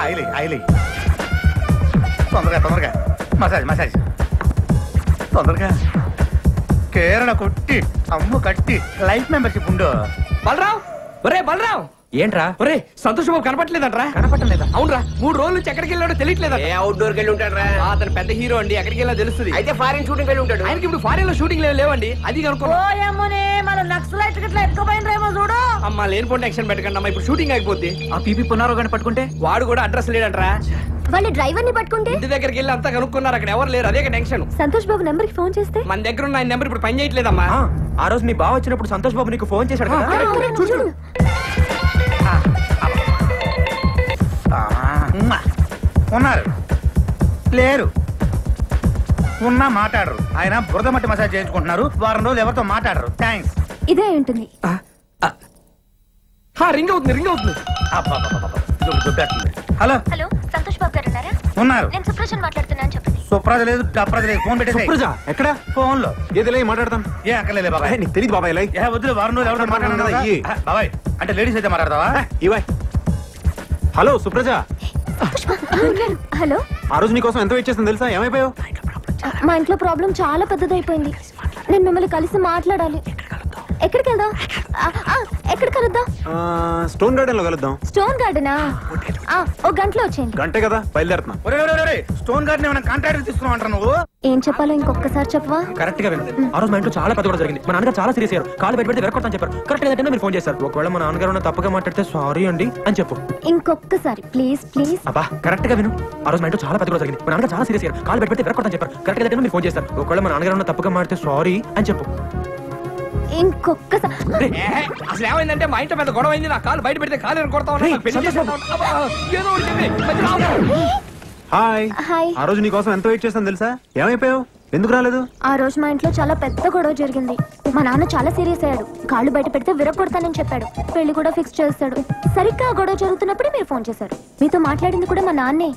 ఆయిలే తొందరగా మసాజ్ తొందరగా కేరళ కొట్టి అమ్ము కట్టి లైఫ్ మెంబర్షిప్ ఉండు. బలరావు బలరావు ఏంట్రా ఒరే సంతోష్ బాబు కనపట్లేదంట్రా? కనపట్టలేదా? అవునరా 3 రోజులు నుంచి ఎక్కడికి వెళ్ళాడో తెలియట్లేదా? అవుట్డోర్ వెళ్ళి ఉంటాడు రా. అతను పెద్ద హీరో అండి, ఎక్కడికి వెళ్ళా తెలుస్తుంది. అయితే ఫారిన్ షూటింగ్ వెళ్ళి ఉంటాడు. ఆయనకి ఇప్పుడు ఫారిన్ లో షూటింగ్ లేవండి, అది కనుక్కో. అమ్మా లేనిపోండి యాక్షన్ పెట్టకండి అమ్మా, ఇప్పుడు షూటింగ్ అయిపోద్ది. ఆ పీపీ పునరాగాన్ని పట్టుకుంటే వాడు కూడా అడ్రస్ లేడంట్రా. వాళ్ళ డ్రైవర్ ని పట్టుకుంటే ఇంటి దగ్గరికి వెళ్ళి అంతా కనుక్కున్నారు, అక్కడ ఎవరు లేరు, అదే టెన్షన్. సంతోష్ బాబు నెంబర్ కి ఫోన్ చేస్తే మన దగ్గర ఉన్న ఆయన నెంబర్ ఇప్పుడు పని చేయట్లేదమ్మా. ఆ రోజు మీ బావ వచ్చినప్పుడు సంతోష్ బాబు నీకు ఫోన్ చేశాడు కదా. చూడు ఉన్నారు లేరు, ఉన్నా మాట్లాడరు. ఆయన బురద మట్టి మసాజ్ చేయించుకుంటున్నారు, వారం రోజులు ఎవరితో మాట్లాడరు. థ్యాంక్స్. ఇదే ఉంటుంది. రింగ్ అవుతుంది. హలో హలో సంతోష్ బాబు గారు ఉన్నారా? ఉన్నారు. నేను సుప్రజన్ మాట్లాడుతున్నాను చెప్పండి. సుప్రజ లేదు, డప్రజ లేదు. ఫోన్ పెట్టేసి ఎక్కడ ఫోన్ లో ఏదిలే మాట్లాడతాం. ఏ అక్కర్లేదు బాబాయ్, నీకు తెలియదు బాబాయ్. వద్దు, వారం రోజులు ఎవరితో మాట్లాడను కదా బాబాయ్. అంటే లేడీస్ అయితే మాట్లాడతావా? ఇవాయ్. Hello Supraja, hello. ఆ రోజు నీకోసం ఎంత వెయిట్ చేసింది తెలుసా? ఏమైపోయావు? మా ఇంట్లో ప్రాబ్లం చాలా పెద్దదైపోయింది. నేను మిమ్మల్ని కలిసి మాట్లాడాలి. ఎక్కడికి వెళ్దాం? ఎక్కడ కలుద్దాం? స్టోన్ గార్డెన్ లో కలుద్దాం. స్టోన్ గార్డెనా? ఒక గంటలో వచ్చేయండి. గంటే కదా బయలుదేరుతున్నా. స్టోన్ గార్డెన్ ఏమైనా కాంట్రాక్ట్ తీసుకున్నావు నువ్వు? ఏం చెప్పాలో ఇంకొకసారి చెప్పవా? కరెక్ట్ గా విను. ఆ రోజు మా ఇంట్లో చాలా పెద్ద కూడా జరిగింది. మా నాన్నగారు చాలా సీరియస్ అయ్యారు. కాలు బయట పెడితే వెరకొడతాను చెప్పారు. కరెక్ట్ గా మీరు ఫోన్ చేశారు. ఒకవేళ మా నాన్నగారు తప్పుగా మాట్లాడితే సారీ అండి అని చెప్పు. ఇంకొకసారి ప్లీజ్. అబ్బా కరెక్ట్ గా విను. ఆ రోజు మా ఇంట్లో చాలా పెద్ద కూడా జరిగింది. మా నాన్నగారు చాలా సీరియస్ అయ్యారు. కాలు బయట పెడితే వెరకొడతాను చెప్పారు. కరెక్ట్ గా మీరు ఫోన్ చేశారు. ఒకవేళ మా నాన్నగారు తప్పుగా మాట్లాడితే సారీ అని చెప్పు. ఇంకొకసారి. అసలు ఏమైందంటే మా ఇంట్లో పెద్ద గొడవ అయింది. నా కాలు బయట పెడితే కాలు కొడతా హాయ్. ఆ రోజు నీకోసం ఎంత వెయిట్ చేస్తాను తెలుసా? ఏమైపోయావు? ఎందుకు రాలేదు? ఆ రోజు మా ఇంట్లో చాలా పెద్ద గొడవ జరిగింది. మా నాన్న చాలా సీరియస్ అయ్యాడు. కాళ్ళు బయట పెడితే విరగొడతానని చెప్పాడు. పెళ్లి కూడా ఫిక్స్ చేస్తాడు. సరిగ్గా ఆ గొడవ జరుగుతున్నప్పుడే మీరు ఫోన్ చేశారు. మీతో మాట్లాడింది కూడా మా నాన్నే.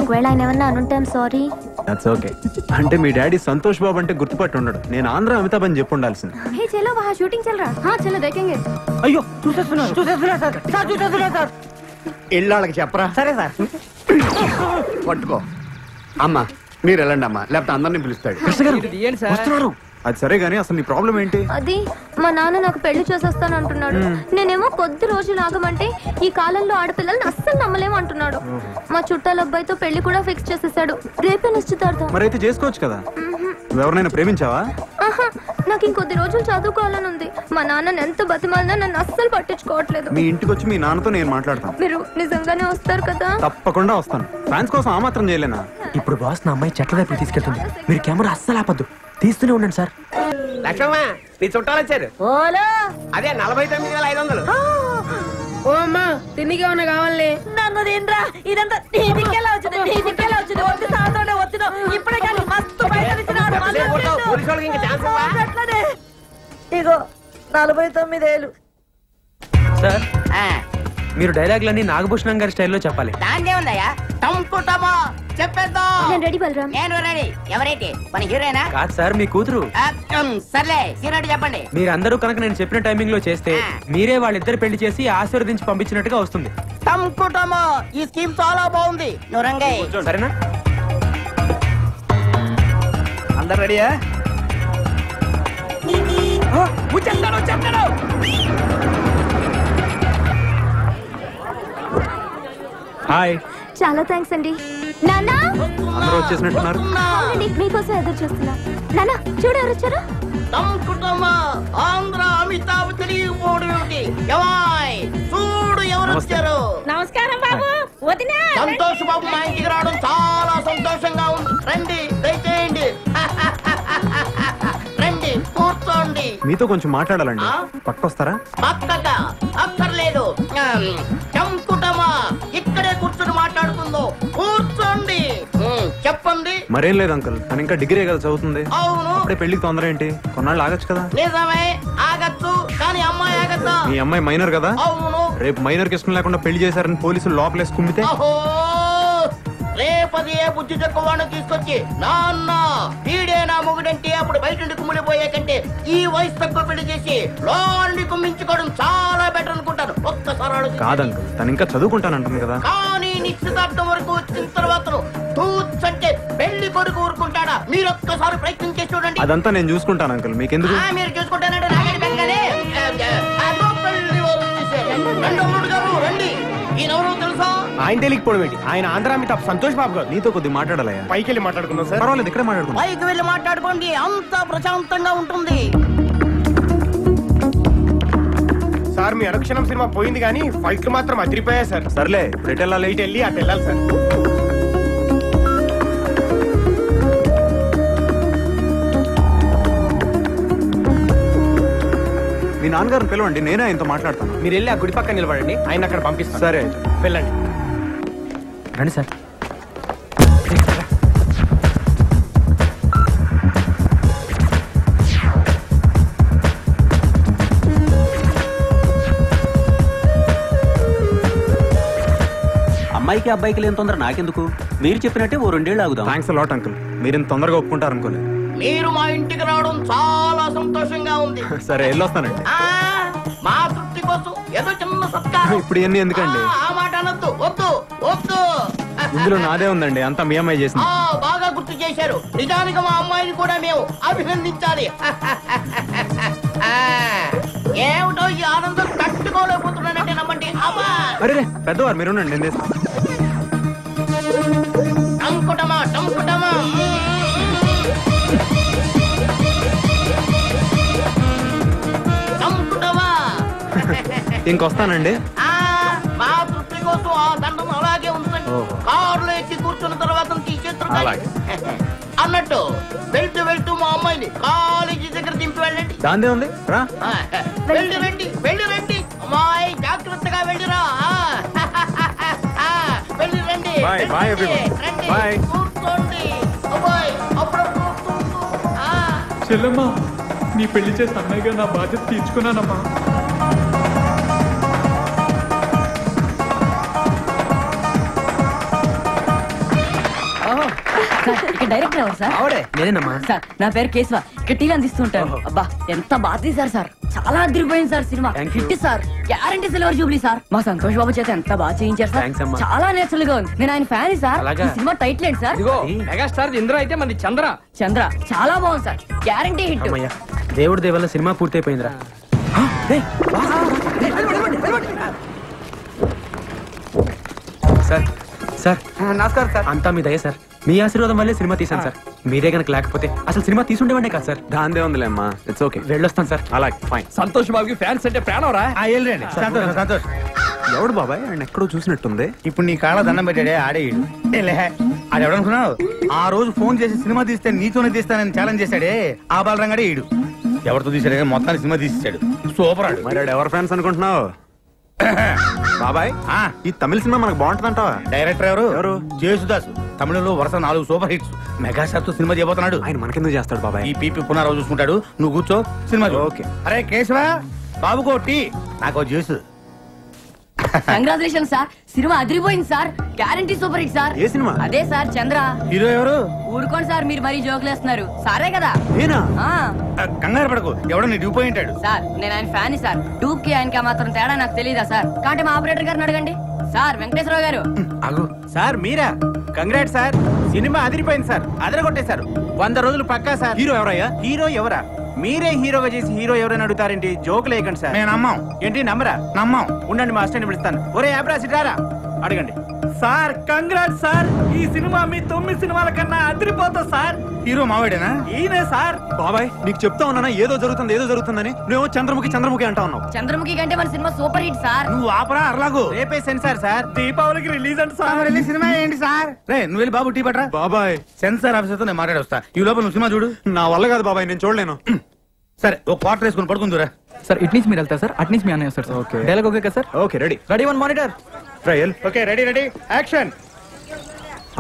ఒకవేళ ఆయన ఏమన్నా అనుంటాం సారీ. That's okay. అంటే మీ డాడీ సంతోష్ బాబు అంటే గుర్తుపట్టి ఉండడు. నేను ఆంధ్ర అమితాబ్ అని చెప్పి ఉండాల్సింది. హే చలో వహా షూటింగ్ చల్ రहा. हाँ चलो देखेंगे. అయ్యో చూసేస్తున్నా సార్. ఇళ్ళకి చెప్పరా? సరే సార్. పట్టుకో అమ్మా, మీరు వెళ్ళండి అమ్మా, లేకపోతే అందరినీ పిలుస్తాడు. వస్తున్నారు. అది సరే గానీ అసలు నీ ప్రాబ్లం ఏంటి? అది మా నాన్న నాకు పెళ్లి చేసేస్తాను అంటున్నాడు. నేనేమో కొద్ది రోజులు ఆగమంటే ఈ కాలంలో ఆడపిల్లల్ని అస్సలు నమ్మలేము అంటున్నాడు. మా చుట్టాల అబ్బాయితో పెళ్లి కూడా ఫిక్స్ చేసేసాడు. రేపే నిశ్చితార్థం. మరి అయితే చేసుకోవచ్చు కదా. ఎవరినైనా ప్రేమించావా? నాకు ఇంకొద్ది రోజులు చదువుకోవాలని ఉంది. మా నాన్న ఎంత బతిమాలినా నన్ను అస్సలు పట్టించుకోవట్లేదు. మీ ఇంటికి వచ్చి మీ నాన్నతో నేను మాట్లాడతాను. మీరు నిజంగానే వస్తారు కదా? తప్పకుండా వస్తాను. ఫ్యాన్స్ కోసం ఆ మాత్రం చేయలేనా? ఇప్పుడు బాస్ నా అమ్మాయి చెట్ల వైపు తీసుకెళ్తుంది. మీరు కెమెరా అస్సలు ఆపద్దు, తీస్తూనే ఉండండి సార్. లక్ష్మమ్మ, నీ చుట్టాలు వచ్చారు. అదే 49,500. ఓ అమ్మా, తిండికి ఏమన్నా కావాలి? నన్ను తినరా, ఇదంతా నీదికెలా వచ్చింది? వచ్చి సాతోనే వచ్చిన ఇప్పుడే కానీ మస్తు పైసలు ఇచ్చినాడు. ఇగో 49,000. సార్ మీరు డైలాగులన్నీ నాగభూషణం గారి స్టైల్లో చెప్పాలి. దాందే ఉందయ్యా, టంకుటమో చెప్పేద్దాం. నేను రెడీ బలరాం. నేను రెడీ. ఎవరైతే మన హీరోయినా? కాదు సార్, మీ కూతురు. సర్లే హీరో చెప్పండి. మీరందరూ కనుక నేను చెప్పిన టైమింగ్ లో చేస్తే మీరే వాళ్ళిద్దరు పెళ్లి చేసి ఆశీర్వదించి పంపించినట్టుగా వస్తుంది. టంకుటమో ఈ స్కీమ్ చాలా బాగుంది. నురంగే సరేనా? అందరు రెడీయా? వచ్చేస్తాడు. హాయ్. చాలా థ్యాంక్స్ అండి. నాన్న అందరూ వచ్చేసినట్టున్నారు. మీకోసం ఎదురు చూస్తున్నా. నాన్న చూడు ఎవరు వచ్చారు. ఆంధ్ర అమితాబ్ తెలియపోవడం చూడు ఎవరు వచ్చారు. నమస్కారం బాబు. వదినా సంతోష్ బాబు మా ఇంటికి రావడం చాలా సంతోషంగా ఉంది. రండి దయచేయండి. రండి కూర్చోండి. మీతో కొంచెం మాట్లాడాలండి. పక్కొస్తారా? పక్కగా అక్కర్లేదు. చంకుటమా ఇక్కడే కూర్చొని మాట్లాడుకుందో. కూర్చోండి. చెప్పండి. మరేం లేదు అంకుల్, తను ఇంకా డిగ్రీ కదా చదువుతుంది. అవును. అప్పుడే పెళ్లికి తొందర ఏంటి? కొన్నాళ్ళు ఆగచ్చు కదా. నిజమే ఆగచ్చు, కానీ అమ్మాయి ఆగచ్చా? మీ అమ్మాయి మైనర్ కదా. అవును. రేపు మైనర్ కి ఇష్టం లేకుండా పెళ్లి చేశారని పోలీసులు లోపలేసి కుమ్మితే? రేపది ఏ బుద్ధి తక్కువ వాడిని తీసుకొచ్చి నాన్న వీడే నా మొగుడంటే అప్పుడు బయట నుండి కుమ్మిడిపోయే కంటే ఈ వయసు తక్కువ పెళ్లి చేసి లోని కుమ్మించుకోవడం చాలా బెటర్ అనుకుంటాను. ఒక్కసారి కాదంకు తను ఇంకా చదువుకుంటానంటుంది కదా. కానీ నిశ్చితార్థం వరకు వచ్చిన తర్వాత తూచంటే పెళ్లి కొడుకు ఊరుకుంటాడా? మీరు ఒక్కసారి ప్రయత్నం చేసి చూడండి. అదంతా నేను చూసుకుంటాను అంకుల్, మీకెందుకు? మీరు చూసుకుంటానంటే నాగడి బెంగనే రండి. ఈయనెవరో తెలుసా? ఆయన తెలియకపోవడం ఏంటి? ఆయన ఆంధ్ర అమితాబ్ సంతోష్ బాబు గారు. నీతో కొద్దిగా మాట్లాడాలయ్యా. పైకి వెళ్ళి మాట్లాడుకుందాం సార్. పర్వాలేదు, ఇక్కడే మాట్లాడుకుందాం. పైకి వెళ్ళి మాట్లాడుకోండి, అంతా ప్రశాంతంగా ఉంటుంది. సార్ మీ అనుక్షణం సినిమా పోయింది కానీ ఫైట్లు మాత్రం అదిరిపోయా సార్. సర్లే ఇప్పుడు ఎటు వెళ్ళాలి? ఇటు వెళ్ళి అటు వెళ్ళాలి సార్. మీ నాన్నగారిని పిలవండి, నేనే ఆయనతో మాట్లాడతాను. మీరు వెళ్ళి ఆ గుడి పక్కన నిలబడండి, ఆయన అక్కడ పంపిస్తాను. సరే వెళ్ళండి. రండి సార్. అమ్మాయికి అబ్బాయికి లేని తొందర నాకెందుకు? మీరు చెప్పినట్టే ఓ 2 ఏళ్ళు ఆగుదాం. థ్యాంక్స్ లాట్ అంకుల్, మీరు ఇంత తొందరగా ఒప్పుకుంటారు అనుకోలేదు. మీరు మా ఇంటికి రావడం చాలా సంతోషంగా ఉంది. సరే వెళ్ళొస్తానండి. మా తృప్తి కోసం ఏదో చిన్న సత్కారం. ఇప్పుడు ఇవన్నీ ఎందుకండి? ఆ మాట అనొద్దు, వద్దు వద్దు. ఇందులో నాదే ఉందండి, అంతా మీ అమ్మాయి చేసింది. బాగా గుర్తు చేశారు. నిజానికి మా అమ్మాయిని కూడా మేము అభినందించాలి. ఏమిటో ఈ ఆనందం తట్టుకోలేకపోతున్నానంటే నమ్మండి. అరే పెద్దవారు మీరు నేను చేస్తాను. టంకుటమా టంకుటమా. ఇంకొస్తానండి. మా తృప్తి కోసం ఆ దండం అలాగే ఉంచండి. కారులో ఎక్కి కూర్చున్న తర్వాత తీసేస్తారు అన్నట్టు వెళ్తూ వెళ్తూ మా అమ్మాయిని కాలేజీ దగ్గర దింపి వెళ్ళండి. దాందే ఉంది రా. వెళ్ళి రండి, వెళ్ళి రండి. అమ్మాయి జాగ్రత్తగా వెళ్ళిరా. వెళ్ళి రండి. Bye, bye everyone. Bye. కూర్చోండి. అబ్బాయి అప్పుడప్పుడు చెల్లమ్మా, నీ పెళ్లి చేసి అన్నయ్యగా నా బాధ్యత తీర్చుకున్నానమ్మా. ఇక్కడ డైరెక్టర్ ఎవరు సార్? నేనేనమ్మా. సార్ నా పేరు కేశవ, ఇక్కడ టీవీ అందిస్తుంటాను. అబ్బా ఎంత బాగా తీశారు సార్, చాలా అదిరిపోయింది sir cinema. Hit sir, guarantee silver Jubilee sir. మా సంతోష్ బాబు చేత ఎంత బాగా చేయించారు సార్, చాలా నేచురల్ గా ఉంది. నేను ఆయన ఫ్యాన్ సార్. ఈ సినిమా టైటిల్ ఏంటి సార్? ఇదిగో మెగాస్టార్ ఇంద్ర అయితే మంది చంద్ర. చంద్ర చాలా బాగుంది సార్, గ్యారంటీ హిట్. దేవుడి దేవల్ల సినిమా పూర్తయిపోయిందిరా. సార్ సార్ నమస్కారం సార్. అంతా మీ దయ సార్, మీ ఆశీర్వాదం వల్లే సినిమా తీసాను సార్. మీరే కనుక లేకపోతే అసలు సినిమా తీసుండేవండే కాదు సార్. దాందే ఉందిలే అమ్మా, ఇట్స్ ఓకే. వెళ్ళొస్తాను సార్. అలాగే ఫైన్. సంతోష్ బాబుకి ఫ్యాన్స్ అంటే ప్రాణం రా. సంతోష్ సంతోష్. ఎవడు బాబాయ్? ఆయన ఎక్కడో చూసినట్టుంది. ఇప్పుడు నీ కాళ్ళ దండం పెట్టాడే ఆడే అది ఎవడనుకున్నావు? ఆ రోజు ఫోన్ చేసి సినిమా తీస్తే నీతోనే తీస్తానని ఛాలెంజ్ చేశాడే ఆ బాలరంగాడే ఈడు. ఎవరితో తీసాడు మొత్తాన్ని సినిమా తీసేశాడు. సూపర్ ఆడు. మరి ఎవరు ఫ్యాన్స్ అనుకుంటున్నావు బాబాయ్? ఈ తమిళ సినిమా మనకు బాగుంటుందంటావా? డైరెక్టర్ ఎవరు? జేసుదాస్. తమిళంలో వరుస 4 సూపర్ హిట్స్. మెగాస్టార్ తో సినిమా చేయబోతున్నాడు. ఆయన మనకెందుకు చేస్తాడు బాబాయ్? ఈ పీపీ పునరావు చూసుకుంటాడు, నువ్వు కూర్చో సినిమా. ఓకే. అరే కేశవ బాబుకో టీ, నాకో జ్యూస్. కంగ్రాచులేషన్ సార్, సినిమా అదిరిపోయింది sir, guarantee super hit sir. ఏ సినిమా? అదే సార్ చంద్ర. హీరో ఎవరు? ఊరుకోండి సార్, మీరు మరీ జోకులేస్తున్నారు. సారే కదా. కంగారు పడకు, ఎవడో నీ డ్యూ పోయి ఉంటాడు. సార్ నేను ఆయన ఫ్యాన్ సార్. డూక్ కి ఆయనకి మాత్రం తేడా నాకు తెలియదా సార్? కాబట్టి మా ఆపరేటర్ గారిని అడగండి. సార్ వెంకటేశ్వరరావు గారు. సార్ మీరా? కంగ్రాట్ సార్, సినిమా అదిరిపోయింది సార్, అదరగొట్టేశారు. 100 రోజులు పక్కా సార్. హీరో ఎవరయ్యా? హీరో ఎవరా? మీరే హీరోగా చేసి హీరో ఎవరైనా అడుగుతారేంటి? జోకులు వేయకండి సార్. నేను నమ్మం. ఏంటి నమ్మరా? నమ్మం. ఉండండి మా అసిస్టెంట్ పిలుస్తాను. ఒరే యాబ్రాసి రారా, అడగండి. సార్ కంగ్రాట్ సార్, ఈ సినిమా మీ 9 సినిమాల కన్నా అదిరిపోతా సార్. హీరో మావాడేనా? ఈయనే సార్. బాబాయ్ నీకు చెప్తా ఉన్నానా ఏదో జరుగుతుందని? నువ్వు చంద్రముఖి అంటా ఉన్నావు. చంద్రముఖి కంటే మన సినిమా సూపర్ హిట్ సార్. నువ్వు ఆపరా అర్లాగు. రేపే సెన్సార్ సార్, దీపావళికి రిలీజ్ అంట సార్. రిలీజ్ సినిమా ఏంటి సార్? రే నువ్వు వెళ్ళి బాబు టీ పట్రా. బాబాయ్ సెన్సార్ ఆఫీసర్ తో నేను మాట్లాడి వస్తా. ఈ లోపల నువ్వు సినిమా చూడు. నా వల్ల కాదు బాబాయ్, నేను చూడలేను. సరే ఒక క్వార్టర్ వేసుకుని పడుకుందురా. సార్ ఇట్ నుంచి మీరు వెళ్తారు సార్, అట్ నుంచి మీ అన్నయ్య వస్తారు సార్. ఓకే. డైలాగ్ ఓకే కదా sir? Okay ready. Ready 1 monitor. Trial. Okay ready action.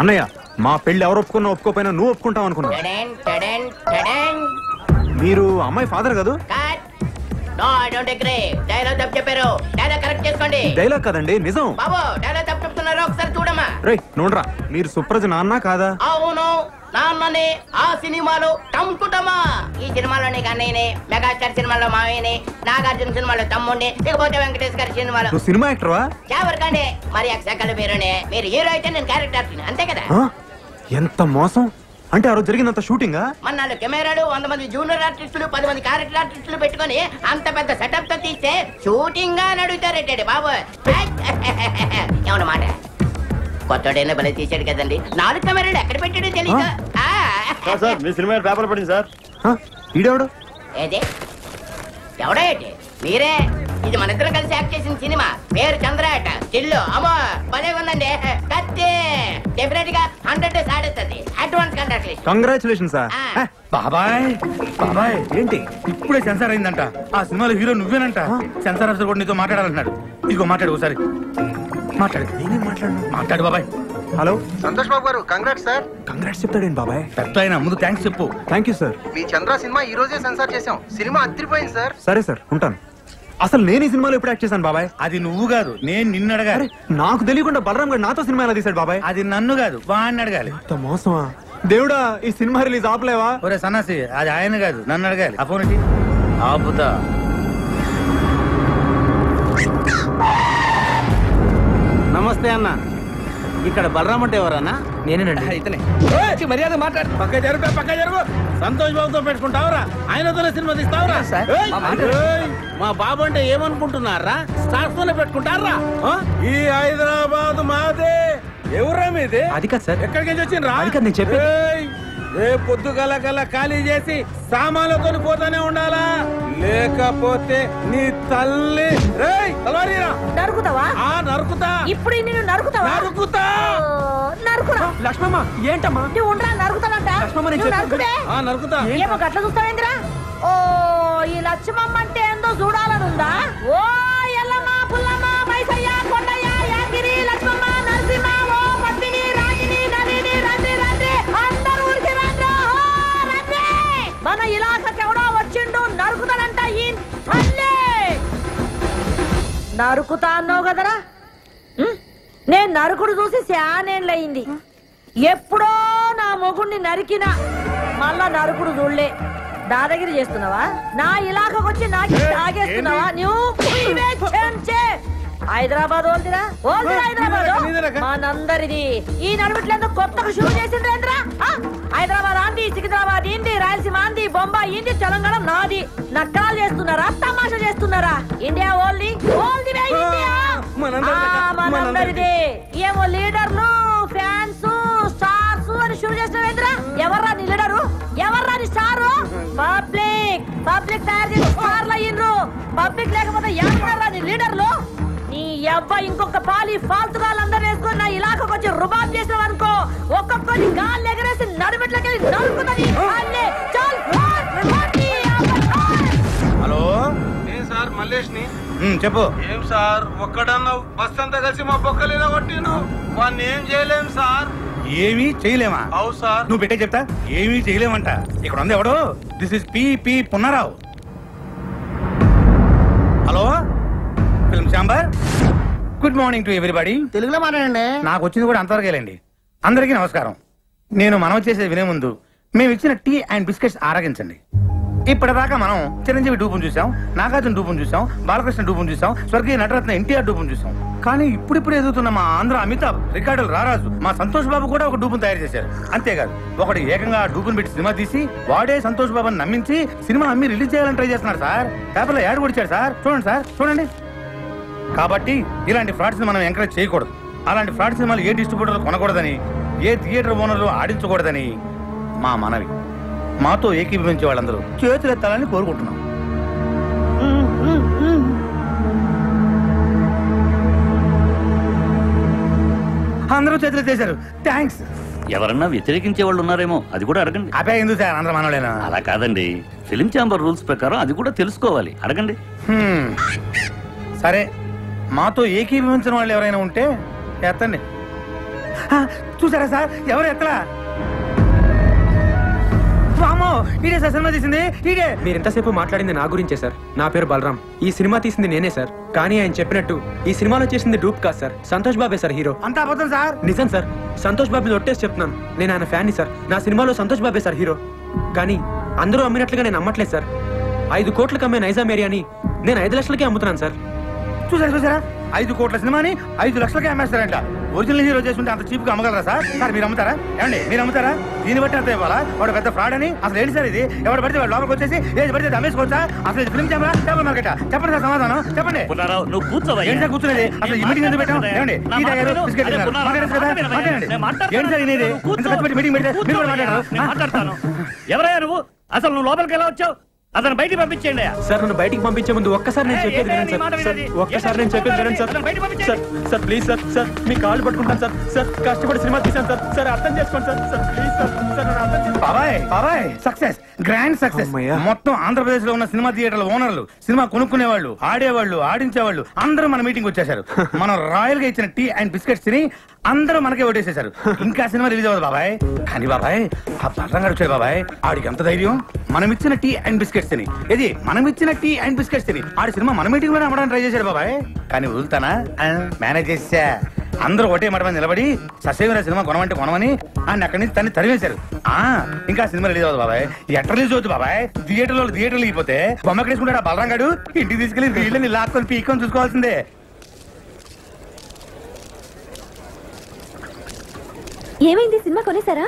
అన్నయ్య మా పెళ్లి ఎవరు ఒప్పుకున్నా ఒప్పుకోపోయినా నువ్వు ఒప్పుకుంటావు అనుకున్నా. మీరు అమ్మాయి ఫాదర్ కాదు? డైలాగ్ తప్పు చెప్పారు. డైలాగ్ కరెక్ట్ చేసుకోండి. డైలాగ్ కదండి నిజం. బాబు డైలాగ్ తప్పు చెప్తున్నారు, ఒకసారి చూడమ్మా. రే నోడ్రా, మీరు సుప్రజ నాన్న కాదా? అవును నాన్ననే. ఆ సినిమాలో టంకుటమా. ఈ సినిమాలోనే కన్నయ్యనే, మెగాస్టార్ సినిమాలో మావయ్యనే, నాగార్జున సినిమాలో తమ్ముడిని, ఇకపోతే వెంకటేష్ గారి సినిమాలో నువ్వు సినిమా యాక్టర్వా? ఎవరికండి మరి అక్షకల పేరునే. మీరు హీరో అయితే నేను క్యారెక్టర్ అంతే కదా. ఎంత మోసం! అంటే ఆ రోజు జరిగినంత షూటింగా? మన 4 కెమెరాలు, 100 మంది జూనియర్ ఆర్టిస్టులు, 10 మంది క్యారెక్టర్ ఆర్టిస్టులు పెట్టుకొని అంత పెద్ద సెటప్ తో తీస్తే షూటింగ్ గా నడుగుతారేంటి బాబు? ఏమన్నా మాట కొత్తడైనా భలే తీసాడు కదండి. 4 కెమెరాలు ఎక్కడ పెట్టాడో తెలియదు. మీ సినిమా పేపర్ పడింది సార్. ఈడెవడు? ఏదే ఎవడా ఏంటి? మీరే. ఇది మన ఇద్దరం కలిసి యాక్ట్ చేసిన సినిమా. పేరు చంద్రాట. చిల్లు అమ్మో భలే ఉందండి. కత్తి డెఫినెట్ గా 100 days ఆడేస్తుంది. Advance congratulation. Congratulation sir. బాబాయ్ బాబాయ్ ఏంటి ఇప్పుడే సెన్సార్ అయిందంట. ఆ సినిమాలో హీరో నువ్వేనంట. సెన్సార్ ఆఫీసర్ కూడా నీతో మాట్లాడాలంటున్నాడు. ఇదిగో మాట్లాడు ఒకసారి. మాట్లాడు. నేనేం మాట్లాడు బాబాయ్. హలో సంతోష్ బాబు గారు, కంగ్రాట్స్ సార్. కంగ్రాట్స్ చెప్తాడేంటి బాబాయ్? పెద్ద అయినా ముందు థ్యాంక్స్ చెప్పు. Thank you sir. Me Chandra cinema ఈ రోజే సెన్సార్ చేసాం. సినిమా అదిరిపోయింది సార్. సరే సార్, ఉంటాను. అసలు నేను ఈ సినిమాలో ఎప్పుడు యాక్ట్ చేశాను బాబాయ్? అది నువ్వు కాదు, నేను నిన్ను అడగాలి. నాకు తెలియకుండా బలరాం గారు నాతో సినిమా ఎలా తీశాడు బాబాయ్? అది నన్ను కాదు, వాడిని అడగాలి. అంత మోసమా దేవుడా! ఈ సినిమా రిలీజ్ ఆపలేవా? ఒరే సన్నాసి, అది ఆయన కాదు, నన్ను అడగాలి. ఆ ఫోన్ ఏంటి? ఆపుతా. నమస్తే అన్న. ఇక్కడ బలరాం అంటే ఎవరన్నా? నేనేనండి. ఇతనే. మర్యాద మాట్లాడు. పక్క జరుగు. సంతోష్ బాబుతో పెట్టుకుంటావురా? ఆయనతోనే సినిమా తీస్తావురా? మా బాబు అంటే ఏమనుకుంటున్నారా? స్టార్స్ తోనే పెట్టుకుంటారా? ఈ హైదరాబాద్ మాదే. ఎవరా మీది? అది కాదు సార్. ఎక్కడికి వచ్చిండ్రా? అది కాదు నేను చెప్పేది. రేపు పొద్దుగల ఖాళీ చేసి సామాన్లతో పోతానే ఉండాలా, లేకపోతే నీ తల్లి తలవారీరా. నరుకుతావా? నరుకుతా. ఇప్పుడు నిన్ను నరుకుతావా? నరుకుతా. నరుకురా. లక్ష్మమ్మ ఏంటమ్మా? నువ్వు ఉండరా, నరుకుతానంట. నరుకుదే. నరుకుతా. ఏమో గట్ల చూస్తావేంద్రా? ఓ ఈ లక్ష్మమ్మ అంటే ఏందో చూడాలనుందా? ఓ ఎల్లమ్మ, పుల్లమ్మ, మైసయ్య, కొండయ్య, యాగిరి, లక్ష్మమ్మ, నరసింహ, ఓ పద్మిని, రాగిని, నలిని, రండి అందరూ ఊరికి రండి. మన ఇలాకకి ఎవడో వచ్చిండు, నరుకుతానంట. ఈ తల్లి నరుకుతా అన్నావు కదరా? నేను నరుకుడు చూసి శానేళ్ళయింది. ఎప్పుడో నా మొగుణ్ణి నరికినా మళ్ళా నరుకుడు చూడలే. దాదాగిరి చేస్తున్నావా? నా ఇలాకకు వచ్చి నాకు తాగేస్తున్నావా? నువ్వు హైదరాబాద్ ఓల్దిరా హైదరాబాద్ మనందరిది. ఈ నడుమిట్లేందో కొత్తగా షురూ చేసిండ్రేంద్రా? హైదరాబాద్ ఆంది, సికింద్రాబాద్ ఇంది, రాయలసీమ ఆంది, బొంబాయి ఇంది, తెలంగాణ నాది. నక్కరాలు చేస్తున్నారా, తమాషా చేస్తున్నారా? ఇండియా ఓల్ది ఇండియా మనందరిది. ఏమో లీడర్లు, ఫ్యాన్స్, స్టార్స్ అని షురూ చేసినవేంద్రా? ఎవర్రా నీ లీడరు? ఎవర్రా నీ స్టారు? పబ్లిక్ తయారు చేసి స్టార్లు అయ్యిండ్రు. పబ్లిక్ లేకపోతే ఎవరా నీ లీడర్లు? నీ అబ్బా ఇంకొక పాలి ఫాల్తుగాళ్ళందరూ వేసుకొని నా ఇలాకకు వచ్చి రుబాబ్ చేసావు అనుకో, ఒక్కొక్కరి గాలి ఎగరేసి నడుమెట్లకెళ్ళి నరుకుతుంది. హలో సార్, మల్లేష్ ని. చెప్పు. ఏం సార్ ఒక్కడన్నా బస్ అంతా కలిసి మా బొక్కలు కొట్టిను. వాడిని ఏం చేయలేం సార్. ఏమీ చేయలేమా? అవు సార్. నువ్వు పెట్టే చెప్తా. ఏమీ చేయలేమంట. ఇక్కడ ఉంది ఎవడు? This is P Punnarao. Hello, film chamber. Good morning to everybody. తెలుగులో మాట్లాడండి. నాకు వచ్చింది కూడా అంతవరకేలేండి. అందరికీ నమస్కారం. నేను మనవి చేసేది వినే ముందు మేము ఇచ్చిన టీ అండ్ బిస్కెట్స్ ఆరగించండి. ఇప్పటిదాకా మనం చిరంజీవి డూపును చూసాం, నాగార్జున డూపును చూసాం, బాలకృష్ణ డూపును చూసాం, స్వర్గీయ నటరత్న ఎన్టీఆర్ డూపును చూసాం. కానీ ఇప్పుడు ఎదుగుతున్న మా ఆంధ్ర అమితాబ్, రికార్డులు రారాజు, మా సంతోష్ బాబు కూడా ఒక డూపును తయారు చేశారు. అంతేకాదు ఒకటి ఏకంగా డూపును పెట్టి సినిమా తీసి వాడే సంతోష్ బాబుని నమ్మించి సినిమా అమ్మి రిలీజ్ చేయాలని ట్రై చేస్తున్నారు సార్. పేపర్లో యాడ్ కొడిచాడు సార్. చూడండి సార్, చూడండి. కాబట్టి ఇలాంటి ఫ్రాడ్స్ మనం ఎంకరేజ్ చేయకూడదు. అలాంటి ఫ్రాడ్ సినిమాలు ఏ డిస్ట్రిబ్యూటర్లు కొనకూడదని, ఏ థియేటర్ ఓనర్లు ఆడించకూడదని మా మనవి. మాతో ఏకీభవించే వాళ్ళందరూ చేతులెత్తాలని కోరుకుంటున్నాం. అందరూ చేతులు ఎత్తేశారు. థ్యాంక్స్. ఎవరన్నా వ్యతిరేకించే వాళ్ళు ఉన్నారేమో, అది కూడా అడగండి. అదే ఎందుకు సార్ అందరూ మనలేనా? అలా కాదండి, ఫిలిం ఛాంబర్ రూల్స్ ప్రకారం అది కూడా తెలుసుకోవాలి. అడగండి. సరే, మాతో ఏకీభవించిన వాళ్ళు ఎవరైనా ఉంటే ఎత్తండి. చూసారా సార్, ఎవరు ఎత్తలా? రామో ఈడే సార్ సినిమా తీసింది ఈడే. మీరు ఎంతసేపు మాట్లాడింది నా గురించే సార్. నా పేరు బలరాం. ఈ సినిమా తీసింది నేనే సార్. కానీ ఆయన చెప్పినట్టు ఈ సినిమాలో చేసింది డూప్ కాదు సార్. సంతోష్ బాబే సార్ హీరో. అంతా అబద్ధం సార్. నిజం సార్. సంతోష్ బాబుని ఒట్టేసి చెప్తున్నాను. నేను ఆయన ఫ్యాన్ని సార్. నా సినిమాలో సంతోష్ బాబే సార్ హీరో. కానీ అందరూ అమ్మినట్లుగా నేను అమ్మట్లేదు సార్. 5 కోట్లకు అమ్మే నైజాం ఏరియాని నేను 5 లక్షలకే అమ్ముతున్నాను సార్. చూసారా 5 కోట్ల సినిమాని 5 లక్షలకే అమ్మేస్తారంట. ఒరిజినల్ హీరో చేసుకుంటే అంత చీప్ గా అమ్మగలరా సార్? సార్ మీరు అమ్ముతారా? ఏమండి మీరు అమ్ముతారా? దీన్ని బట్టి అంత ఇవ్వాలా? వాడు పెద్ద ఫ్రాడ్ అని అసలు ఏంటి సార్ ఇది? ఎవరు పడితే వాడు లోపలికి వచ్చేసి ఏది పడితే అమ్మేసుకోవచ్చా? అసలు ఇది ఫిల్మ్ కెమెరా చేపల మార్కెట్? చెప్పండి సార్ సమాధానం చెప్పండి. నువ్వు కూర్చోవా? ఏంటి సార్ కూర్చునేది? అసలు ఈ మీటింగ్ ఎందుకు పెట్టాం? ఏమండి టీ తాగారు, బిస్కెట్ తిన్నారు. మాట్లాడచ్చు కదా? మాట్లాడండి. ఏంటి సార్ ఇది? ఇంత కష్టపడి మీటింగ్ పెడితే మీరు కూడా మాట్లాడారు. మాట్లాడతాను. ఎవరయ్యా నువ్వు? అసలు నువ్వు లోపలికి ఎలా వచ్చావు? అతను బయటికి పంపించేయండి. సార్ నన్ను బయటికి పంపించే ముందు ఒక్కసారి నేను చెప్పేది వినండి సార్. ఒక్కసారి నేను చెప్పేది వినండి sir. Sir please sir. Sir మీ కాళ్ళు పట్టుకుంటాను సార్. సార్ కష్టపడి సినిమా తీసాను సార్. సార్ అర్థం చేసుకోండి sir. Sir please sir. Sir నన్ను అర్థం చేసుకోండి. బాబాయ్ సక్సెస్, గ్రాండ్ సక్సెస్. మొత్తం ఆంధ్రప్రదేశ్ లో ఉన్న సినిమా థియేటర్ల ఓనర్లు, సినిమా కొనుక్కునేవాళ్ళు, ఆడేవాళ్ళు, ఆడించేవాళ్ళు అందరూ మన మీటింగ్ వచ్చేసారు. మనం రాయల్ గా ఇచ్చిన టీ అండ్ బిస్కెట్స్ తిని అందరూ మనకే ఓటేసేశారు. ఇంకా సినిమా రిలీజ్ అవ్వదు బాబాయ్. కానీ బాబాయ్ ఆ పర్రంగా వచ్చాడు బాబాయ్. ఆడికి ఎంత ధైర్యం? మనం ఇచ్చిన టీ అండ్ బిస్కెట్స్ తిని మనం ఇచ్చిన టీ అండ్ బిస్కెట్స్ తిని ఆడి సినిమా మన మీటింగ్ లోనే అమ్మడానికి ట్రై చేశాడు బాబాయ్. కానీ వదులుతానా? మేనేజ్ చేసా. అందరూ ఒకటే మాట మీద నిలబడి ససేమిరా సినిమా కొనమంటే కొనమని ఆయన అక్కడి నుంచి తన్ని తరివేశారు. ఇంకా సినిమా రిలీజ్ అవ్వదు బాబాయ్. ఎట్లా రిలీజ్ అవుతుంది బాబాయ్? థియేటర్లో అయిపోతే బొమ్మ కడేసుకుంటాడు ఆ బలరాం గాడు. ఇంటికి తీసుకెళ్లి వీళ్ళని లాక్కొని పీక్కొని చూసుకోవాల్సిందే. ఏమైంది? సినిమా కొనేసారా?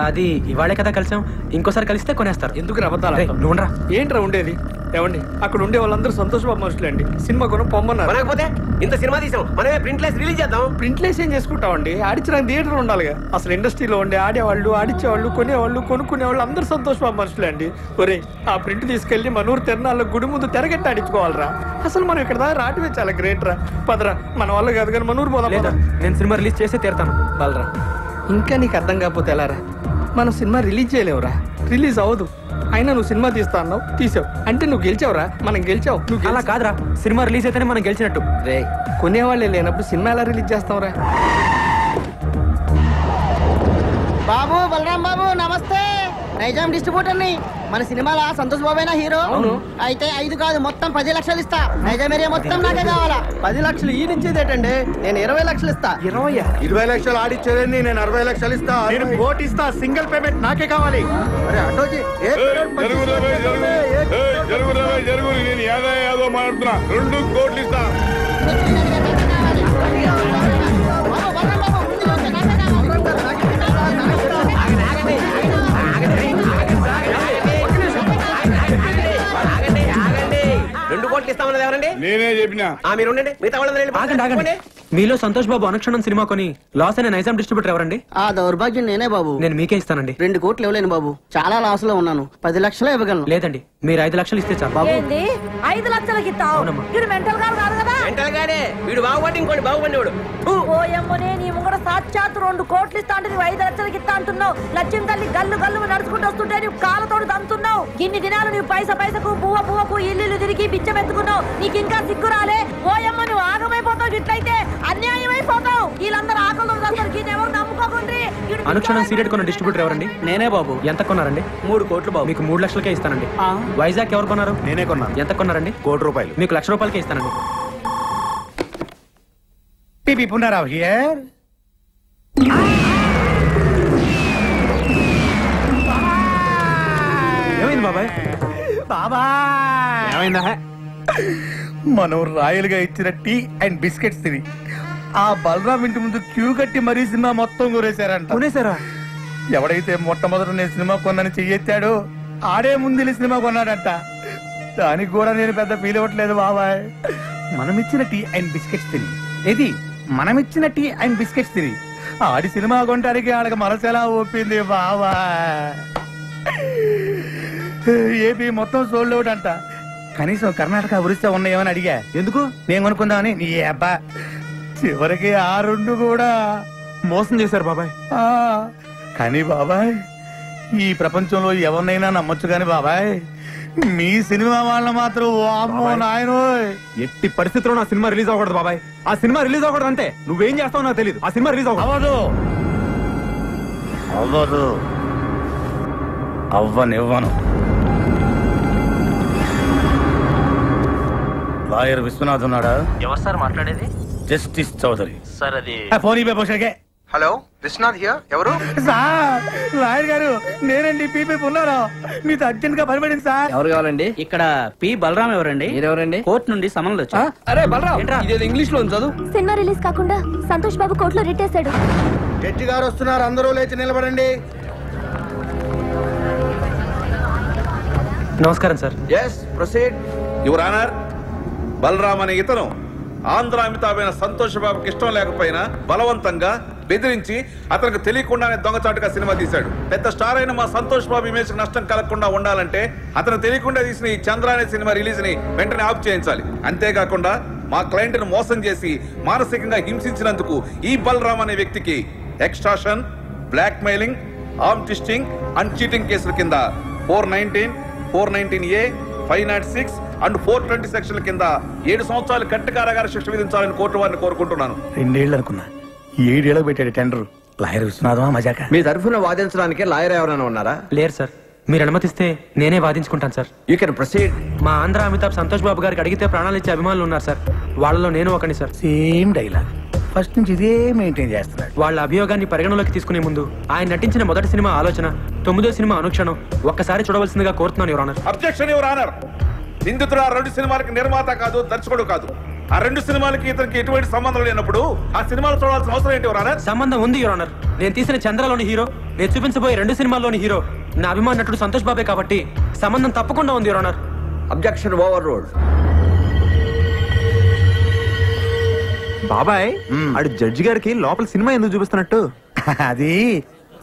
అది ఇవాళే కదా కలిసాం. ఇంకోసారి కలిస్తే కొనేస్తారు. ఎందుకు రబద్దాలు? ఏంట్రా ఉండేది? ఏమండి అక్కడ ఉండే వాళ్ళందరూ సంతోష్ బాబు మనుషులే అండి. సినిమా కొనం పొమ్మన్నారు. మనకపోతే ఇంత సినిమా తీసాం, మనమే ప్రింట్లెస్ రిలీజ్ చేద్దాం. ప్రింట్లెస్ ఏం చేసుకుంటామండి? ఆడించడానికి థియేటర్ ఉండాలిగా. అసలు ఇండస్ట్రీలో ఉండే ఆడేవాళ్ళు, ఆడించేవాళ్ళు, కొనేవాళ్ళు, కొనుక్కునేవాళ్ళు అందరూ సంతోష్ బాబు మనుషులే అండి. ఒరే ఆ ప్రింట్ తీసుకెళ్లి మనూరు తిరణాల్లో గుడి ముందు తెరగట్టి ఆడించుకోవాలరా. అసలు మనం ఇక్కడ దాకా రావటమే చాలా గ్రేట్ రా. పదరా మన వల్ల కాదు కానీ మనూరు పోదాం. నేను సినిమా రిలీజ్ చేసి తీరుతాను. బలరా ఇంకా నీకు అర్థం కాకపోతే ఎలారా? మనం సినిమా రిలీజ్ చేయలేవురా. రిలీజ్ అవ్వదు. అయినా నువ్వు సినిమా తీస్తా అన్నావు, తీసావు. అంటే నువ్వు గెలిచావురా. మనం గెలిచావు. నువ్వు అలా కాదురా. సినిమా రిలీజ్ అయితేనే మనం గెలిచినట్టు. రే కొనేవాళ్ళే లేనప్పుడు సినిమా ఎలా రిలీజ్ చేస్తావురా? బాబు బలరాం బాబు నమస్తే. నైజాం డిస్ట్రిబ్యూటర్ ని. మన సినిమాలో సంతోష్ బాబేనా హీరో? అయితే 5 కాదు మొత్తం 10 లక్షలు ఇస్తా. నైజాం ఏరియా మొత్తం నాకే కావాలా. 10 లక్షలు ఈ నుంచేదేటండి? నేను 20 లక్షలు ఇస్తా. 20 లక్షలు ఆడిచ్చేదండి. నేను 60 లక్షలు ఇస్తా. నేను కోటి ఇస్తా. సింగిల్ పేమెంట్ నాకే కావాలి. జరుగు నేను ఏదో మాట్లాడుతున్నా. 2 కోట్లు ఇస్తా. ఇస్తామన్నది ఎవరండి? నేనే చెప్పినా. మీరు ఉండండి. మిగతా వాళ్ళందరూ మీలో సంతోష్ బాబు అనుక్షణం సినిమా కొని లాస్ అయిన నైజాం డిస్ట్రిబ్యూటర్ ఎవరండి? ఆ దౌర్భాగ్యం నేనే బాబు. నేను మీకే ఇస్తానండి. 2 కోట్లు ఇవ్వలేను బాబు. చాలా లాస్ లో ఉన్నాను. 10 లక్షలు ఇవ్వగలను. లేదండి మీరు 5 లక్షలు ఇస్తే చాలు బాబు. 5 లక్షలకి ఇస్తావు? వీడు మెంటల్ గారు కాదు కదా? మెంటల్ గానే. వీడు బాగుపడి ఇంకోటి బాగుపడినవాడు. ఓ ఎమ్మనే నీ ముంగడ సాక్షాత్ 2 కోట్లు ఇస్తా అంటే నువ్వు 5 లక్షలకి ఇస్తా అంటున్నావు. లక్ష్యం తల్లి గల్లు గల్లు నడుచుకుంటూ వస్తుంటే నువ్వు కాళ్ళతోడు దంతున్నావు. ఇన్ని దినాలు నువ్వు పైసకు పువ్వకు ఇల్లు తిరిగి బిచ్చమెత్తుకున్నావు. నీకు ఇంకా సిగ్గు రాలే? ఓ యమ్మ నువ్వు ఆగమైపోతావు. ఇట్లయితే అన్యాయం అయిపోతావు. వీళ్ళందరూ ఆకలి ఎవరు నమ్ముకోకుండ్రి. అనుక్షణం సీరియట్ కొన్న డిస్ట్రిబ్యూటర్ ఎవరండి? నేనే బాబు. ఎంత కొన్నారండి? 3 కోట్లు బాబు. మీకు 3 లక్షలకే ఇస్తానండి. వైజాగ్ ఎవరు కొన్నారు? నేనే కొన్నాను. ఎంత కొన్నారండి? 1 కోటి రూపాయలు. మీకు 1 లక్ష రూపాయలకే ఇస్తానండి. టీపీ పునరావ్ హియర్. ఏమైంది బాబాయ్? ఏమైందా? మనం రాయలుగా ఇచ్చిన టీ అండ్ బిస్కెట్స్ తిని ఆ బలరాం ఇంటి ముందు క్యూ కట్టి మరీ సినిమా మొత్తం కొనేశారంట. కొనేశారా? ఎవడైతే మొట్టమొదట నేను సినిమా కొన్నాను చెయ్యెత్తాడో ఆడే ముందు సినిమా కొన్నాడంట. దానికి కూడా నేను పెద్ద ఫీల్ అవ్వట్లేదు బాబాయ్. మనమిచ్చిన టీ అండ్ బిస్కెట్స్ తిని మనమిచ్చిన టీ అండ్ బిస్కెట్స్ తిని ఆడి సినిమా కొనడానికి ఆడకి మనసెలా ఒప్పింది బాబాయ్. ఏపీ మొత్తం సోల్డ్ అవుట్ అంట. కనీసం కర్ణాటక ఒరిస్సా ఉన్నాయేమని అడిగా. ఎందుకు? నేను కొనుక్కుందామని. నీ అబ్బా చివరికి ఆ 2 కూడా మోసం చేశారు బాబాయ్. కానీ బాబాయ్ ఈ ప్రపంచంలో ఎవరినైనా నమ్మొచ్చు కానీ బాబాయ్ మీ సినిమా వాళ్ళ మాత్రం వామ్మో నాయనోయ్. ఎట్టి పరిస్థితుల్లో నా సినిమా రిలీజ్ అవ్వకూడదు బాబాయ్. ఆ సినిమా రిలీజ్ అవ్వకూడదు అంతే. నువ్వేం చేస్తావో నాకు తెలియదు. ఆ సినిమా రిలీజ్ అవ్వదు. అవ్వనివ్వను. లాయర్ విశ్వనాథ్ ఉన్నాడా? ఎవరు సార్ మాట్లాడేది? జస్టిస్ చౌదరి. సార్ అది ఫోన్ ఇవ్వ పోషకే. Hello Vishwanath here. ఎవరు? సార్ లాయర్ గారు నేనండి. పీపీ ఉన్నారా? మీతో అర్జెంట్ గా పనిపడింది సార్. ఎవరు కావాలండి? ఇక్కడ పి బలరాం ఎవరండి? మీరెవరండి? కోర్టు నుండి సమన్లు వచ్చా. అరే బలరాం, ఇదేదో ఇంగ్లీష్ లో చదువు. సినిమా రిలీజ్ కాకుండా సంతోష్ బాబు కోర్టులో రిట్టేశాడు. జడ్జి గారు వస్తున్నారు, అందరూ లేచి నిలబడండి. నమస్కారం sir. Yes proceed. Your honour, Balram అనే ఇతను ఆంధ్ర అమితాబైన సంతోష్ బాబుకి ఇష్టం లేకపోయినా బలవంతంగా బెదిరించి అతనికి తెలియకుండానే దొంగచాటుగా సినిమా తీశాడు. పెద్ద స్టార్ అయిన మా సంతోష్ బాబు ఇమేజ్ నష్టం కలగకుండా ఉండాలంటే అతను తెలియకుండా తీసిన ఈ చంద్ర అనే సినిమా రిలీజ్ ని వెంటనే ఆఫ్ చేయించాలి. అంతేకాకుండా మా క్లయింట్ ను మోసం చేసి మానసికంగా హింసించినందుకు ఈ బలరామ్ అనే వ్యక్తికి extortion, blackmailing, arm twisting and cheating కేసుల కింద 419, 419A, 506 అండ్ 420 సెక్షన్ల కింద 7 సంవత్సరాలు కట్టు కారాగార శిక్ష విధించాలని కోర్టు వారిని కోరుకుంటున్నాను. 2 ఏళ్ళు అనుకున్నా, 7 ఏళ్ళకి పెట్టాడు టెండర్. లాయర్ విశ్వనాథమా మజాక? మీ తరఫున వాదించడానికి లాయర్ ఎవరైనా ఉన్నారా? లేరు సార్. మీరు అనుమతిస్తే నేనే వాదించుకుంటాను సార్. You can proceed. మా ఆంధ్ర అమితాబ్ సంతోష్ బాబు గారికి అడిగితే ప్రాణాలు ఇచ్చే అభిమానులు ఉన్నారు సార్. వాళ్ళలో నేను ఒకని సార్. సేమ్ డైలాగ్ ఫస్ట్ నుంచి ఇదే మెయింటైన్ చేస్తున్నాడు. వాళ్ళ అభియోగాన్ని పరిగణలోకి తీసుకునే ముందు ఆయన నటించిన మొదటి సినిమా ఆలోచన, 9వ సినిమా అనుక్షణం ఒక్కసారి చూడవలసిందిగా కోరుతున్నాను your honour. Objection your honour. నిందితుడు ఆ 2 సినిమాలకి నిర్మాత కాదు, దర్శకుడు కాదు. ఆ 2 సినిమాలకి ఇతనికి ఎటువంటి సంబంధం లేనప్పుడు ఆ సినిమాలు చూడాల్సిన అవసరం ఏంటి యువర్ ఆనర్? సంబంధం ఉంది యువర్ ఆనర్. నేను తీసిన చంద్రలోని హీరో, నేను చూపించబోయే 2 సినిమాల్లోని హీరో నా అభిమాన నటుడు సంతోష్ బాబే కాబట్టి సంబంధం తప్పకుండా ఉంది your honour. Objection over ruled. బాబాయ్, ఆడు జడ్జి గారికి లోపల సినిమా ఎందుకు చూపిస్తున్నట్టు? అది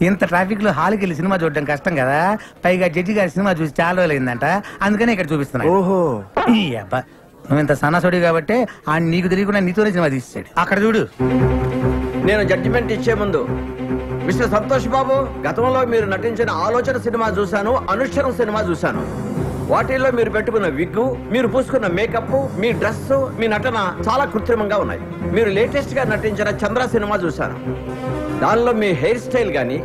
ఇంత ట్రాఫిక్ లో హాల్కి వెళ్ళి సినిమా చూడడం కష్టం కదా, పైగా జడ్జి గారి సినిమా చూసి చాలా రోజులు అయిందంట, అందుకనే ఇక్కడ చూపిస్తున్నా. ఓహో, ఈ అబ్బా నువ్వు ఇంత సన్నాసుడి కాబట్టి ఆ నీకు తెలియకుండా నీతోనే సినిమా తీసాడు. అక్కడ చూడు. నేను జడ్జిమెంట్ ఇచ్చే ముందు మిస్టర్ సంతోష్ బాబు, గతంలో మీరు నటించిన ఆలోచన సినిమా చూశాను, అనుష్ఠరం సినిమా చూశాను. వాటిల్లో మీరు పెట్టుకున్న విగ్గు, మీరు పూసుకున్న మేకప్, మీ డ్రెస్, మీ నటన చాలా కృత్రిమంగా ఉన్నాయి. మీరు లేటెస్ట్ గా నటించిన చంద్ర సినిమా చూశాను. దానిలో మీ హెయిర్ స్టైల్ గానీ,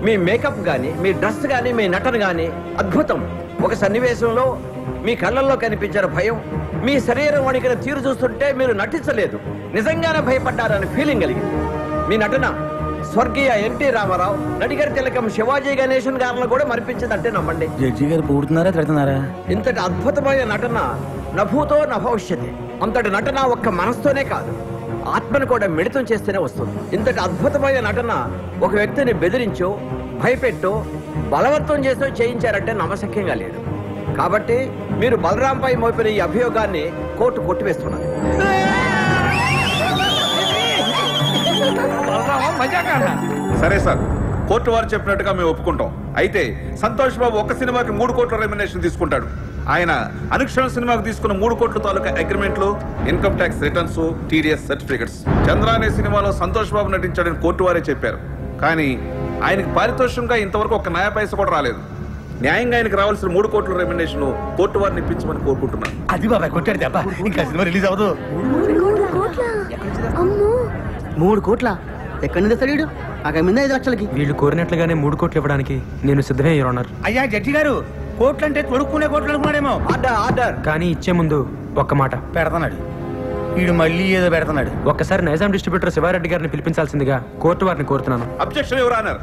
మీ మేకప్ గానీ, మీ డ్రెస్ గానీ, మీ నటన గానీ అద్భుతం. ఒక సన్నివేశంలో మీ కళ్ళల్లో కనిపించిన భయం, మీ శరీరం వణికిన తీరు చూస్తుంటే మీరు నటించలేదు, నిజంగానే భయపడ్డారని ఫీలింగ్ కలిగింది. మీ నటన స్వర్గీయ ఎన్టీ రామారావు, నడిగర్ తిలకం శివాజీ గణేశన్ గారిలో కూడా మరిపించిందంటే నమ్మండి. జడ్జి గారు పూడుతున్నారా తిడుతున్నారా? ఇంతటి అద్భుతమైన నటన నభూతో నభవిష్యతి. అంతటి నటన ఒక్క మనసుతోనే కాదు, ఆత్మను కూడా మిళితం చేస్తేనే వస్తుంది. ఇంతటి అద్భుతమైన నటన ఒక వ్యక్తిని బెదిరించో, భయపెట్టో, బలవంతం చేసో చేయించారంటే నమ్మశక్యంగా లేదు. కాబట్టి మీరు బలరాంపై మోపిన ఈ అభియోగాన్ని కోర్టు కొట్టివేస్తున్నది. సరే సార్, కోర్టు వారు చెప్పినట్టుగా మేము ఒప్పుకుంటాం. అయితే సంతోష్ బాబు ఒక్క సినిమాకి 3 కోట్ల రెమ్యునరేషన్ తీసుకుంటాడు. ఆయన అనుక్షణ సినిమాకు తీసుకున్న 3 కోట్ల తాలూకా అగ్రిమెంట్లు, income tax returns, TDS certificates. Chandra అనే సినిమాలో సంతోష్ బాబు నటించాడని కోర్టు వారే చెప్పారు. కానీ ఆయనకి పారితోషికంగా ఇంతవరకు ఒక నయా పైస కూడా రాలేదు. న్యాయంగా ఆయనకు రావాల్సిన 3 కోట్ల రెమ్యునరేషన్ కోర్టు వారిని ఇప్పించమని కోరుకుంటున్నాను. అది బాబాయ్ కొట్టాడు దెబ్బ, ఇంకా సినిమా రిలీజ్ అవ్వదు. 3 కోట్ల ఎక్కడి నుంచి తెస్తాడు? అక్కడ మీద 5 లక్షలకి. వీళ్ళు కోరినట్లుగానే 3 కోట్లు ఇవ్వడానికి నేను సిద్ధమే యువర్ ఆనర్. అయ్యా జడ్జి గారు, కోట్లు అంటే తొడుక్కునే కోట్లు అనుకున్నాడేమో. కానీ ఇచ్చే ముందు ఒక్క మాట పెడతాడు. వీడు మళ్ళీ ఏదో పెడతాడు. ఒక్కసారి నైజాం డిస్ట్రిబ్యూటర్ శివారెడ్డి గారిని పిలిపించాల్సిందిగా కోర్టు వారిని కోరుతున్నాను. Objection your honour.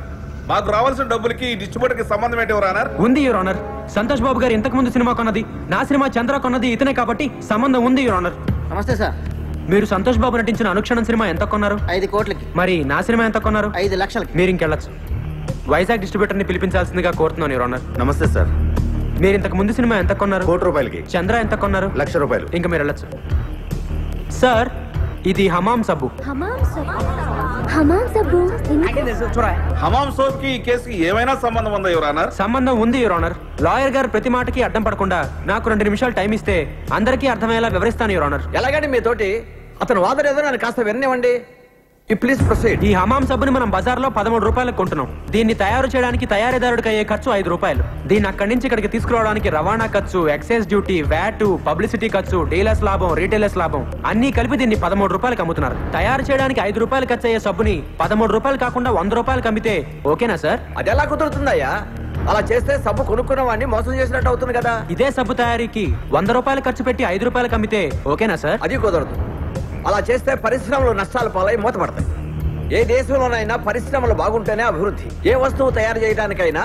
మాకు రావాల్సిన డబ్బులకి ఈ డిస్ట్రిబ్యూటర్ కి సంబంధం ఏంటి యువర్ ఆనర్? ఉంది యువర్ ఆనర్. సంతోష్ బాబు గారు ఇంతకు ముందు సినిమా కొన్నది, నా సినిమా చంద్ర కొన్నది ఇతనే కాబట్టి సంబంధం ఉంది యువర్ ఆనర్. నమస్తే సార్. మీరు సంతోష్ బాబు నటించిన అనుక్షణం సినిమా ఎంత కొన్నారు? 5 కోట్లకి. మరి నా సినిమా ఎంత కొన్నారు? 5 లక్షలకి. మీరు ఇంకెళ్ళచ్చు. వైజాగ్ డిస్ట్రిబ్యూటర్ ని పిలిపించాల్సిందిగా కోరుతున్నాను యువర్ ఆనర్. నమస్తే సార్. మీరు ఇంతకు ముందు సినిమా ఎంత కొన్నారు? 1 కోటి రూపాయలకి. చంద్ర ఎంత కొన్నారు? 1 లక్ష రూపాయలు. ఇంకా మీరు వెళ్ళచ్చు. సార్, ఇది హమాం సబ్బు. హమాం సబ్బు హమాం సోప్ కి ఈ కేసుకి ఏమైనా సంబంధం ఉందా యువర్ ఆనర్? సంబంధం ఉంది యువర్ ఆనర్. లాయర్ గారు ప్రతి మాటకి అడ్డం పడకుండా నాకు 2 నిమిషాలు టైం ఇస్తే అందరికీ అర్థమయ్యేలా వివరిస్తాను యువర్ ఆనర్. ఎలాగండి మీతోటి అతను వాదన ఏదో నన్ను కాస్త విననివ్వండి. Please proceed. ఈ హమాం సబ్బుని మనం బజార్లో 13 రూపాయలకు కొంటున్నాం. దీన్ని తయారు చేయడానికి తయారీదారుడికి అయ్యే ఖర్చు 5 రూపాయలు. దీన్ని అక్కడి నుంచి ఇక్కడికి తీసుకురావడానికి రవాణా ఖర్చు, ఎక్సైజ్ డ్యూటీ, వ్యాట్, పబ్లిసిటీ ఖర్చు, డీలర్స్ లాభం, రీటైలర్స్ లాభం అన్ని కలిపి దీన్ని 13 రూపాయలకు అమ్ముతున్నారు. తయారు చేయడానికి 5 రూపాయలు ఖర్చు అయ్యే సబ్బుని 13 రూపాయలు కాకుండా 100 రూపాయలకు అమ్మితే ఓకేనా సార్? అది ఎలా కుదురుతుందయ్యా? అలా చేస్తే సబ్బు కొనుక్కున్న వాడిని మోసం చేసినట్టు అవుతుంది కదా. ఇదే సబ్బు తయారీకి 100 రూపాయలు ఖర్చు పెట్టి 5 రూపాయలకు అమ్మితే ఓకేనా సార్? అది కుదరదు. అలా చేస్తే పరిశ్రమలు నష్టాలు పాలై మూతపడతాయి. ఏ దేశంలోనైనా పరిశ్రమలు బాగుంటేనే అభివృద్ధి. ఏ వస్తువు తయారు చేయడానికైనా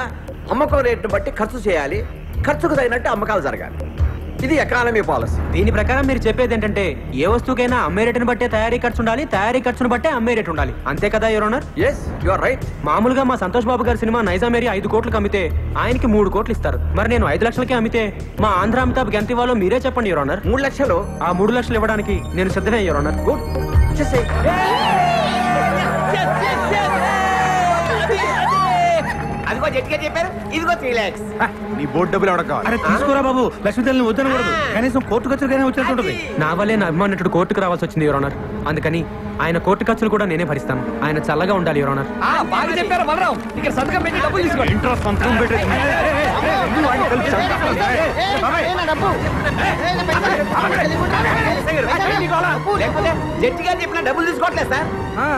అమ్మకం రేటును బట్టి ఖర్చు చేయాలి, ఖర్చుకు తగినట్టు అమ్మకాలు జరగాలి. ఇది ఎకానమీ పాలసీ. దీని ప్రకారం మీరు చెప్పేది ఏంటంటే ఏ వస్తువుకైనా అమ్మే రేటును బట్టే తయారీ ఖర్చు ఉండాలి, తయారీ ఖర్చును బట్టే అమ్మే రేటు ఉండాలి, అంతే కదా your honour? yes you are right. మామూలుగా మా సంతోష్ బాబు గారి సినిమా నైజాం ఏరియా 5 కోట్లకు అమ్మితే ఆయనకి 3 కోట్లు ఇస్తారు. మరి నేను 5 లక్షలకే అమ్మితే మా ఆంధ్ర అమితాబ్కి ఎంత ఇవ్వాలో మీరే చెప్పండి యువర్ ఆనర్. 3 లక్షలు. ఆ 3 లక్షలు ఇవ్వడానికి నేను సిద్ధమే యువర్ ఆనర్. గుడ్. అదిగో జట్గా చెప్పారు, ఇదిగో 3 lakhs. నీ బోర్డు డబ్బులు ఎవడ కావాలి? అరే తీసుకురా బాబు, లక్ష్మీదేవిని వద్దనకూడదు. కనీసం కోర్టు ఖర్చులకైనా వచ్చేస్తుంటది. నా వల్లే నా అభిమానుడు కోర్టుకు రావాల్సి వచ్చింది యువర్ ఆనర్. అందుకని ఆయన కోర్టు ఖర్చులు కూడా నేనే భరిస్తాను. ఆయన చల్లగా ఉండాలి యువర్ ఆనర్. బాగా చెప్పారు బలరాం. ఇక్కడ సంతకం పెట్టి డబ్బులు తీసుకోండి. సంతకం పెట్టి జడ్జి గారు చెప్పిన డబ్బులు తీసుకోవట్లేదు సార్.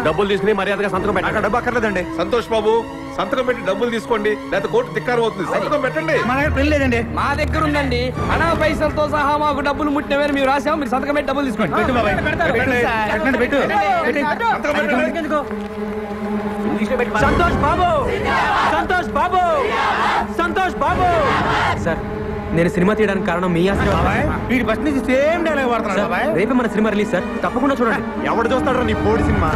డబ్బులు తీసుకుని మర్యాదగా సంతకం పెట్టండి. డబ్బు అక్కర్లేదండి. సంతోష్ బాబు సంతకం పెట్టి డబ్బులు తీసుకోండి, లేకపోతే కోర్టు ధిక్కారం అవుతుంది. సంతకం పెట్టండి. మా దగ్గర పెళ్లి లేదండి. మా దగ్గర ఉందండి. అనా పైసలతో సహా మాకు డబ్బులు ముట్టినవేరు మేము రాసాము. మీరు సంతకం పెట్టి డబ్బులు తీసుకోండి. పెట్టు బాబాయ్, పెట్టండి, పెట్టు. సంతోష్ బాబు, సంతోష్ బాబు, సంతోష్ బాబు. సార్ నేను సినిమా తీయడానికి కారణం మీ ఆశీర్వాదం. వీడి బస్ నుంచి సేమ్ డైలాగ్ వాడుతున్నాడు బాబాయ్. రేపే మన సినిమా రిలీజ్ సార్, తప్పకుండా చూడండి. ఎవడు చూస్తాడు నీ బోర్డు సినిమా?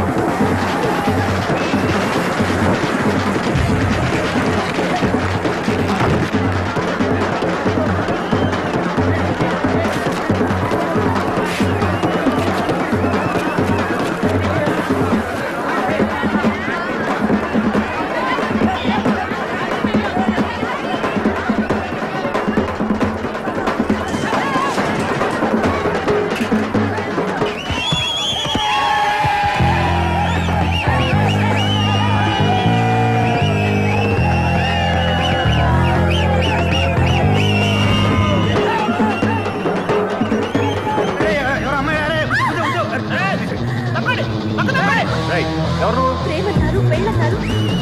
ప్రేమన్నారు, పెళ్ళన్నారు,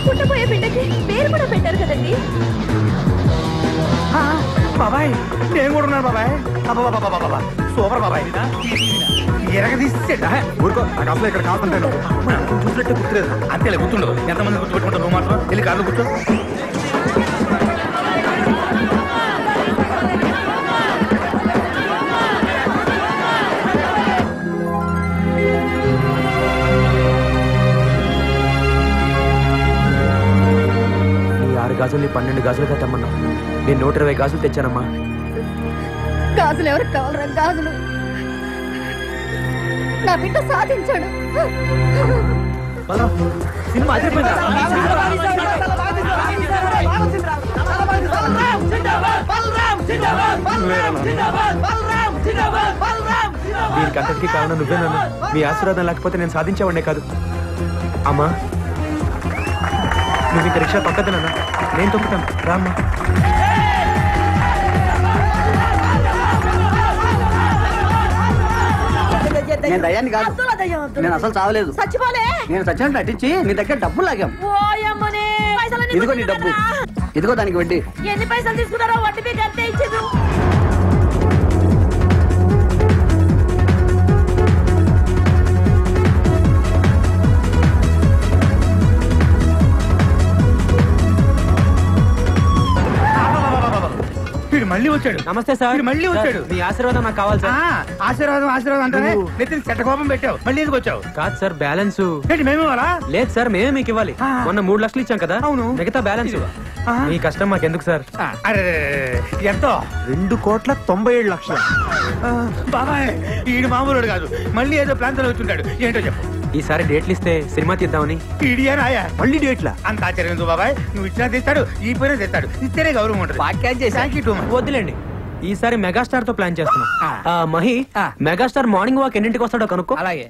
పుట్టబోయే బిడ్డకి పేరు కూడా పెట్టారు కదండి. బాబాయ్ నేను కూడా ఉన్నాను బాబాయ్. బాబా సూపర్ బాబాయ్. ఎరగదీసేట ఊరుకో, నాకు అసలు ఇక్కడ కాకుంటాను. చూసినట్టే గుర్తులేదు. అంతేలే గుర్తుండదు. ఎంతమంది గుర్తుపెట్టుకుంటావు నువ్వు మాత్రం. వెళ్ళి కార్లో కూర్చో. ఈ 6 గాజుల్ని 12 గాజులుగా తెమ్మన్నా. నేను 120 గాజులు తెచ్చానమ్మా. గాజులు ఎవరికి కావాలరా? గాజులు నా బిడ్డ సాధించాడు. సినిమా దీనికంతటికీ కారణం నువ్వేనన్నా. మీ ఆశీర్వాదం లేకపోతే నేను సాధించేవాడినే కాదు. అమ్మా నువ్వు ఇంక రిక్షా పక్కదనన్నా, నేను తొక్కుతాను. రామ్మా. నేను దయ్యాన్ని కాదు. నేను అసలు చావలేదు. చచ్చిపోలే. నేను సచ్చినట్టు నటించి నీ దగ్గర డబ్బులు లాగాం. ఓయమ్మనే పైసలు ఇదిగో నీ డబ్బు, ఇదిగో దానికి వడ్డీ. ఎన్ని పైసలు తీసుకున్నారో వడ్డీ మీకు అంతే ఇచ్చేది. వీడు మళ్ళీ వచ్చాడు. నమస్తే సార్. వీడు మళ్ళీ వచ్చాడు. మీ ఆశీర్వాదం నాకు కావాలి సార్. ఆశీర్వాదం ఆశీర్వాదం అంటానే నెత్తిని చెట్ట కోపం పెట్టావు. మళ్ళీ ఎందుకు వచ్చావు? కాదు సార్, బ్యాలెన్స్ ఏంటి మేము ఇవ్వాలా? లేదు సార్, మేమే మీకు ఇవ్వాలి. మొన్న 3 లక్షలు ఇచ్చాం కదా. అవును. మిగతా బ్యాలెన్స్ మీ కష్టం మాకెందుకు సార్? అరే ఎంతో? 2,97,00,000. బాబాయ్ ఈడు మామూలుడు కాదు. మళ్ళీ ఏదో ప్లాన్ తో వచ్చుంటాడు. ఏంటో చెప్పు. ఈసారి డేట్లు ఇస్తే సినిమా తీద్దామని. ఇడియానాయా మళ్ళీ డేట్లా? అంత ఆశ్చర్యం ఎందుకు బాబాయ్? నువ్వు ఇచ్చినా తెస్తాడు, ఈ పోయినా తెస్తాడు. ఇస్తేనే గౌరవం ఉంటుంది. వద్దులేండి, ఈసారి మెగాస్టార్ తో ప్లాన్ చేస్తున్నాం. మహి, మెగాస్టార్ మార్నింగ్ వాక్ ఎన్నింటికి వస్తాడో కనుక్కో. అలాగే.